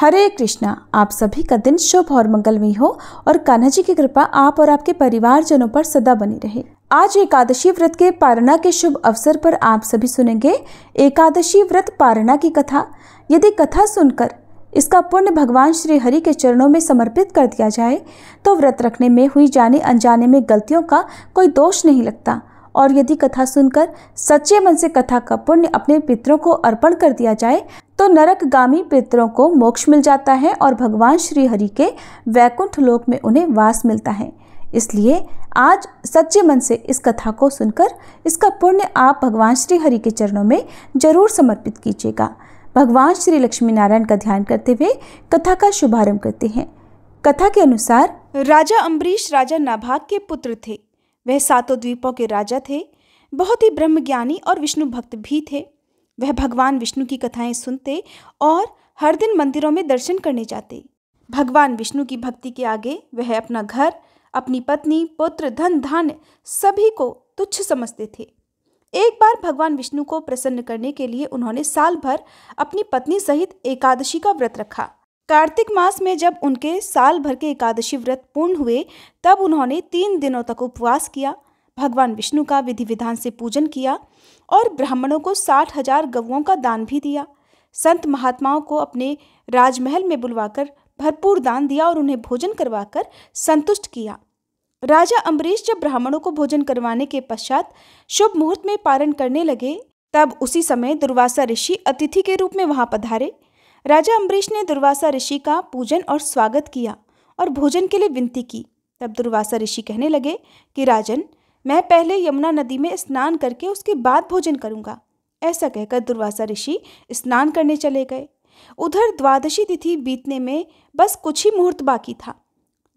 हरे कृष्णा। आप सभी का दिन शुभ और मंगलमय हो और कान्हा जी की कृपा आप और आपके परिवारजनों पर सदा बनी रहे। आज एकादशी व्रत के पारणा के शुभ अवसर पर आप सभी सुनेंगे एकादशी व्रत पारणा की कथा। यदि कथा सुनकर इसका पुण्य भगवान श्री हरि के चरणों में समर्पित कर दिया जाए तो व्रत रखने में हुई जाने अनजाने में गलतियों का कोई दोष नहीं लगता। और यदि कथा सुनकर सच्चे मन से कथा का पुण्य अपने पितरों को अर्पण कर दिया जाए तो नरकगामी पितरों को मोक्ष मिल जाता है और भगवान श्री हरि के वैकुंठ लोक में उन्हें वास मिलता है। इसलिए आज सच्चे मन से इस कथा को सुनकर इसका पुण्य आप भगवान श्री हरि के चरणों में जरूर समर्पित कीजिएगा। भगवान श्री लक्ष्मी नारायण का ध्यान करते हुए कथा का शुभारंभ करते हैं। कथा के अनुसार राजा अम्बरीश राजा नाभाग के पुत्र थे। वह 7 द्वीपों के राजा थे। बहुत ही ब्रह्मज्ञानी और विष्णु भक्त भी थे। वह भगवान विष्णु की कथाएं सुनते और हर दिन मंदिरों में दर्शन करने जाते। भगवान विष्णु की भक्ति के आगे वह अपना घर, अपनी पत्नी, पुत्र, धन धान्य सभी को तुच्छ समझते थे। एक बार भगवान विष्णु को प्रसन्न करने के लिए उन्होंने साल भर अपनी पत्नी सहित एकादशी का व्रत रखा। कार्तिक मास में जब उनके साल भर के एकादशी व्रत पूर्ण हुए तब उन्होंने 3 दिनों तक उपवास किया, भगवान विष्णु का विधि विधान से पूजन किया और ब्राह्मणों को 60,000 गौओं का दान भी दिया। संत महात्माओं को अपने राजमहल में बुलवाकर भरपूर दान दिया और उन्हें भोजन करवाकर संतुष्ट किया। राजा अम्बरीश जब ब्राह्मणों को भोजन करवाने के पश्चात शुभ मुहूर्त में पारण करने लगे तब उसी समय दुर्वासा ऋषि अतिथि के रूप में वहां पधारे। राजा अम्बरीश ने दुर्वासा ऋषि का पूजन और स्वागत किया और भोजन के लिए विनती की। तब दुर्वासा ऋषि कहने लगे कि राजन, मैं पहले यमुना नदी में स्नान करके उसके बाद भोजन करूंगा। ऐसा कहकर दुर्वासा ऋषि स्नान करने चले गए। उधर द्वादशी तिथि बीतने में बस कुछ ही मुहूर्त बाकी था,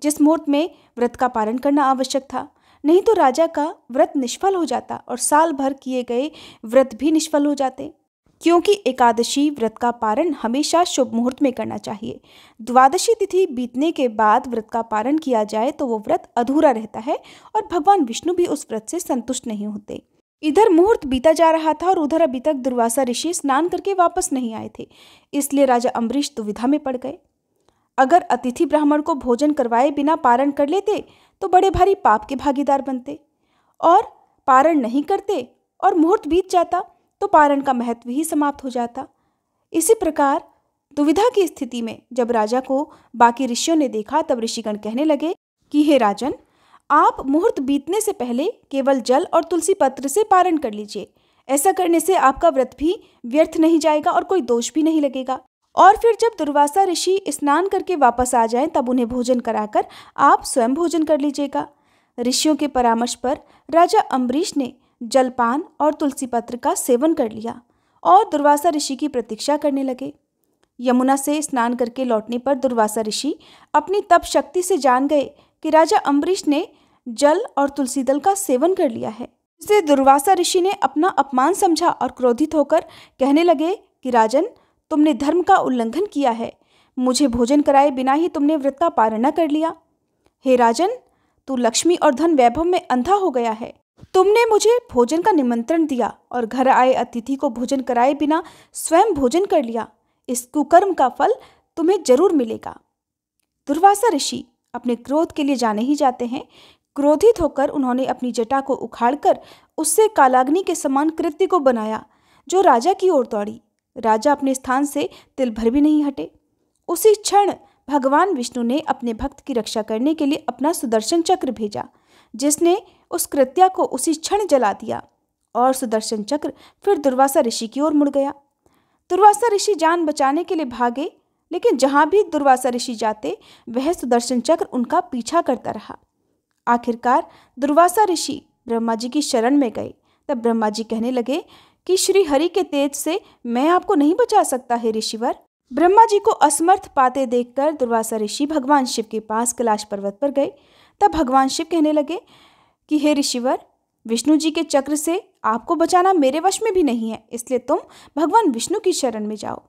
जिस मुहूर्त में व्रत का पारण करना आवश्यक था, नहीं तो राजा का व्रत निष्फल हो जाता और साल भर किए गए व्रत भी निष्फल हो जाते। क्योंकि एकादशी व्रत का पारण हमेशा शुभ मुहूर्त में करना चाहिए। द्वादशी तिथि बीतने के बाद व्रत का पारण किया जाए तो वो व्रत अधूरा रहता है और भगवान विष्णु भी उस व्रत से संतुष्ट नहीं होते। इधर मुहूर्त बीता जा रहा था और उधर अभी तक दुर्वासा ऋषि स्नान करके वापस नहीं आए थे। इसलिए राजा अम्बरीश दुविधा में पड़ गए। अगर अतिथि ब्राह्मण को भोजन करवाए बिना पारण कर लेते तो बड़े भारी पाप के भागीदार बनते, और पारण नहीं करते और मुहूर्त बीत जाता तो पारण का महत्व ही समाप्त हो जाता। इसी प्रकार दुविधा की स्थिति में जब राजा को बाकी ऋषियों ने देखा तब ऋषिगण कहने लगे कि हे राजन, आप मुहूर्त बीतने से पहले केवल जल और तुलसी पत्र से पारण कर लीजिए। ऐसा करने से आपका व्रत भी व्यर्थ नहीं जाएगा और कोई दोष भी नहीं लगेगा। और फिर जब दुर्वासा ऋषि स्नान करके वापस आ जाएं तब उन्हें भोजन कराकर आप स्वयं भोजन कर लीजिएगा। ऋषियों के परामर्श पर राजा अम्बरीश ने जलपान और तुलसी पत्र का सेवन कर लिया और दुर्वासा ऋषि की प्रतीक्षा करने लगे। यमुना से स्नान करके लौटने पर दुर्वासा ऋषि अपनी तप शक्ति से जान गए कि राजा अम्बरीश ने जल और तुलसी दल का सेवन कर लिया है। इससे दुर्वासा ऋषि ने अपना अपमान समझा और क्रोधित होकर कहने लगे कि राजन, तुमने धर्म का उल्लंघन किया है। मुझे भोजन कराए बिना ही तुमने व्रत का पारण कर लिया। हे राजन, तू लक्ष्मी और धन वैभव में अंधा हो गया है। तुमने मुझे भोजन का निमंत्रण दिया और घर आए अतिथि को भोजन कराए बिना स्वयं भोजन कर लिया। इस कुकर्म का फल तुम्हें जरूर मिलेगा। दुर्वासा ऋषि अपने क्रोध के लिए जाने ही जाते हैं। क्रोधित होकर उन्होंने अपनी जटा को उखाड़कर उससे कालाग्नि के समान कृत्य को बनाया जो राजा की ओर दौड़ी। राजा अपने स्थान से तिल भर भी नहीं हटे। उसी क्षण भगवान विष्णु ने अपने भक्त की रक्षा करने के लिए अपना सुदर्शन चक्र भेजा, जिसने उस कृत्या को उसी क्षण जला दिया और सुदर्शन चक्र फिर दुर्वासा ऋषि की ओर मुड़ गया। दुर्वासा ऋषि जान बचाने के लिए भागे, लेकिन जहां भी दुर्वासा ऋषि जाते वह सुदर्शन चक्र उनका पीछा करता रहा। आखिरकार दुर्वासा ऋषि ब्रह्मा जी की शरण में गए। तब ब्रह्मा जी कहने लगे कि श्री हरि के तेज से मैं आपको नहीं बचा सकता है ऋषिवर। ब्रह्मा जी को असमर्थ पाते देखकर दुर्वासा ऋषि भगवान शिव के पास कैलाश पर्वत पर गए। तब भगवान शिव कहने लगे कि हे ऋषिवर, विष्णु जी के चक्र से आपको बचाना मेरे वश में भी नहीं है, इसलिए तुम भगवान विष्णु की शरण में जाओ।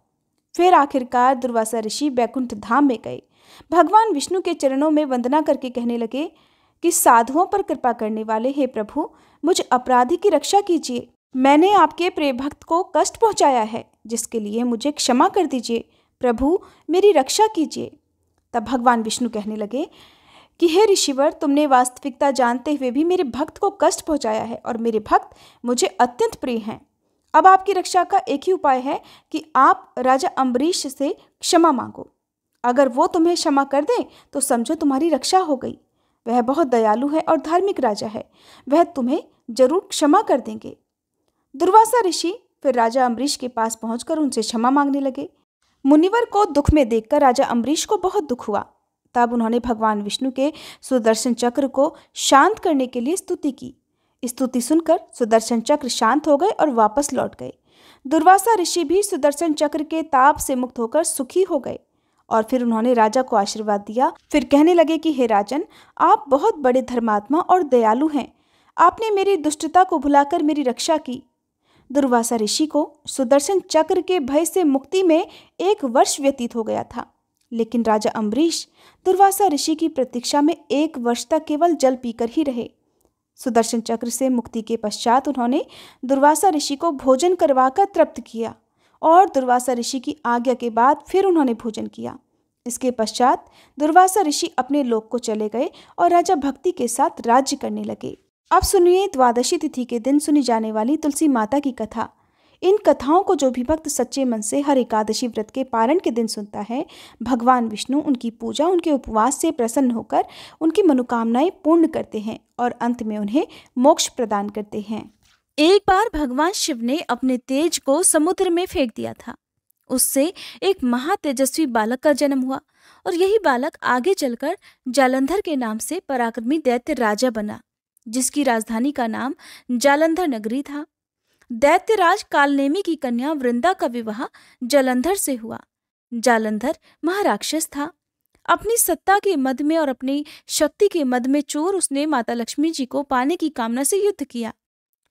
फिर आखिरकार दुर्वासा ऋषि बैकुंठ धाम में गए। भगवान विष्णु के चरणों में वंदना करके कहने लगे कि साधुओं पर कृपा करने वाले हे प्रभु, मुझ अपराधी की रक्षा कीजिए। मैंने आपके प्रिय भक्त को कष्ट पहुंचाया है, जिसके लिए मुझे क्षमा कर दीजिए। प्रभु मेरी रक्षा कीजिए। तब भगवान विष्णु कहने लगे कि हे ऋषिवर, तुमने वास्तविकता जानते हुए भी मेरे भक्त को कष्ट पहुंचाया है और मेरे भक्त मुझे अत्यंत प्रिय हैं। अब आपकी रक्षा का एक ही उपाय है कि आप राजा अम्बरीश से क्षमा मांगो। अगर वो तुम्हें क्षमा कर दें तो समझो तुम्हारी रक्षा हो गई। वह बहुत दयालु है और धार्मिक राजा है, वह तुम्हें जरूर क्षमा कर देंगे। दुर्वासा ऋषि फिर राजा अम्बरीश के पास पहुंचकर उनसे क्षमा मांगने लगे। मुनिवर को दुख में देखकर राजा अम्बरीश को बहुत दुख हुआ। तब उन्होंने भगवान विष्णु के सुदर्शन चक्र को शांत करने के लिए स्तुति की। स्तुति सुनकर सुदर्शन चक्र शांत हो गए और वापस लौट गए। दुर्वासा ऋषि भी सुदर्शन चक्र के ताप से मुक्त होकर सुखी हो गए और फिर उन्होंने राजा को आशीर्वाद दिया। फिर कहने लगे कि हे राजन, आप बहुत बड़े धर्मात्मा और दयालु हैं। आपने मेरी दुष्टता को भुलाकर मेरी रक्षा की। दुर्वासा ऋषि को सुदर्शन चक्र के भय से मुक्ति में 1 वर्ष व्यतीत हो गया था, लेकिन राजा अम्बरीश दुर्वासा ऋषि की प्रतीक्षा में 1 वर्ष तक केवल जल पीकर ही रहे। सुदर्शन चक्र से मुक्ति के पश्चात उन्होंने दुर्वासा ऋषि को भोजन करवाकर तृप्त किया और दुर्वासा ऋषि की आज्ञा के बाद फिर उन्होंने भोजन किया। इसके पश्चात दुर्वासा ऋषि अपने लोक को चले गए और राजा भक्ति के साथ राज्य करने लगे। अब सुनिए द्वादशी तिथि के दिन सुनी जाने वाली तुलसी माता की कथा। इन कथाओं को जो भी भक्त सच्चे मन से हर एकादशी व्रत के पारण के दिन सुनता है, भगवान विष्णु उनकी पूजा, उनके उपवास से प्रसन्न होकर उनकी मनोकामनाएं पूर्ण करते हैं और अंत में उन्हें मोक्ष प्रदान करते हैं। एक बार भगवान शिव ने अपने तेज को समुद्र में फेंक दिया था। उससे एक महातेजस्वी बालक का जन्म हुआ और यही बालक आगे चलकर जालंधर के नाम से पराक्रमी दैत्य राजा बना, जिसकी राजधानी का नाम जालंधर नगरी था। दैत्यराज कालनेमी की कन्या वृंदा का विवाह जालंधर से हुआ। जालंधर महाराक्षस था। अपनी सत्ता के मद में और अपनी शक्ति के मद में चोर उसने माता लक्ष्मी जी को पाने की कामना से युद्ध किया,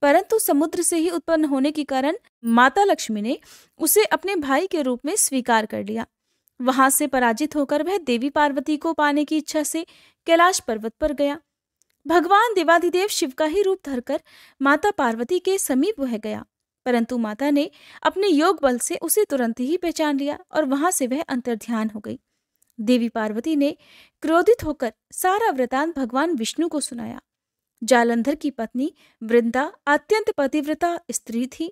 परंतु समुद्र से ही उत्पन्न होने के कारण माता लक्ष्मी ने उसे अपने भाई के रूप में स्वीकार कर लिया। वहां से पराजित होकर वह देवी पार्वती को पाने की इच्छा से कैलाश पर्वत पर गया। भगवान देवाधिदेव शिव का ही रूप धरकर माता पार्वती के समीप वह गया, परंतु माता ने अपने योग बल से उसे तुरंत ही पहचान लिया और वहां से वह अंतर्ध्यान हो गई। देवी पार्वती ने क्रोधित होकर सारा वृतांत भगवान विष्णु को सुनाया। जालंधर की पत्नी वृंदा अत्यंत पतिव्रता स्त्री थी।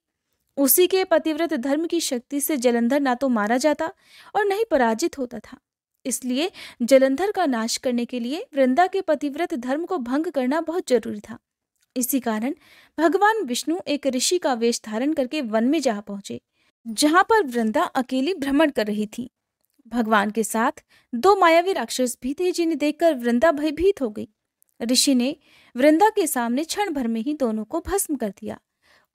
उसी के पतिव्रत धर्म की शक्ति से जालंधर ना तो मारा जाता और न ही पराजित होता था। इसलिए जालंधर का नाश करने के लिए वृंदा के पतिव्रत धर्म को भंग करना बहुत जरूरी था। इसी कारण भगवान विष्णु एक ऋषि का वेश धारण करके वन में जा पहुंचे, जहां पर वृंदा अकेली भ्रमण कर रही थी। भगवान के साथ 2 मायावी राक्षस भी थे, जिन्हें देखकर वृंदा भयभीत हो गई। ऋषि ने वृंदा के सामने क्षण भर में ही दोनों को भस्म कर दिया।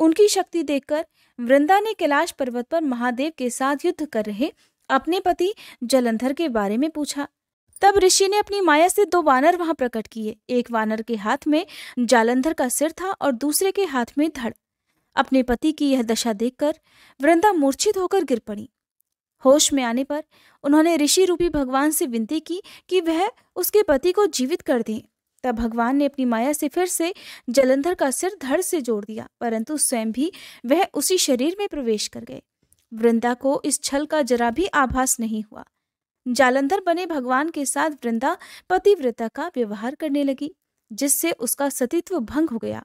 उनकी शक्ति देखकर वृंदा ने कैलाश पर्वत पर महादेव के साथ युद्ध कर रहे अपने पति जालंधर के बारे में पूछा। तब ऋषि ने अपनी माया से 2 वानर वहां प्रकट किए। एक वानर के हाथ में जालंधर का सिर था और दूसरे के हाथ में धड़। अपने पति की यह दशा देखकर वृंदा मूर्छित होकर गिर पड़ी। होश में आने पर उन्होंने ऋषि रूपी भगवान से विनती की कि वह उसके पति को जीवित कर दें। तब भगवान ने अपनी माया से फिर से जालंधर का सिर धड़ से जोड़ दिया, परंतु स्वयं भी वह उसी शरीर में प्रवेश कर गए। वृंदा को इस छल का जरा भी आभास नहीं हुआ। जालंधर बने भगवान के साथ वृंदा पतिव्रता का व्यवहार करने लगी, जिससे उसका सतीत्व भंग हो गया।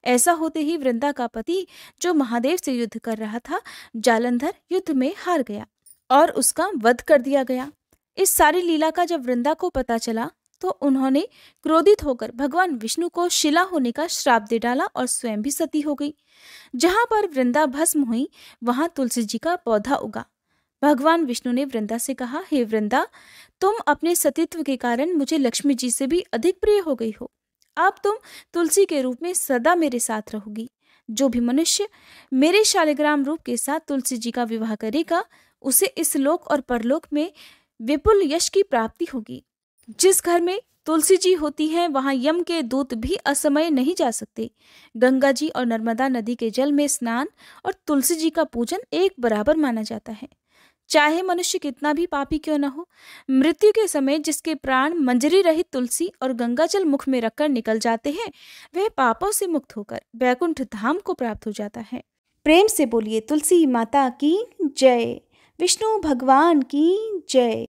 ऐसा होते ही वृंदा का पति, जो महादेव से युद्ध कर रहा था, जालंधर युद्ध में हार गया और उसका वध कर दिया गया। इस सारी लीला का जब वृंदा को पता चला तो उन्होंने क्रोधित होकर भगवान विष्णु को शिला होने का श्राप दे डाला और स्वयं भी सती हो गई। जहां पर वृंदा भस्म हुई वहां तुलसी जी का पौधा उगा। भगवान विष्णु ने वृंदा से कहा, हे वृंदा, तुम अपने सतीत्व के कारण मुझे लक्ष्मी जी से भी अधिक प्रिय हो गई हो। अब तुम तुलसी के रूप में सदा मेरे साथ रहोगी। जो भी मनुष्य मेरे शालिग्राम रूप के साथ तुलसी जी का विवाह करेगा, उसे इस लोक और परलोक में विपुल यश की प्राप्ति होगी। जिस घर में तुलसी जी होती हैं, वहां यम के दूत भी असमय नहीं जा सकते। गंगा जी और नर्मदा नदी के जल में स्नान और तुलसी जी का पूजन एक बराबर माना जाता है। चाहे मनुष्य कितना भी पापी क्यों न हो, मृत्यु के समय जिसके प्राण मंजरी रहित तुलसी और गंगा जल मुख में रखकर निकल जाते हैं, वह पापों से मुक्त होकर वैकुंठ धाम को प्राप्त हो जाता है। प्रेम से बोलिए तुलसी माता की जय। विष्णु भगवान की जय।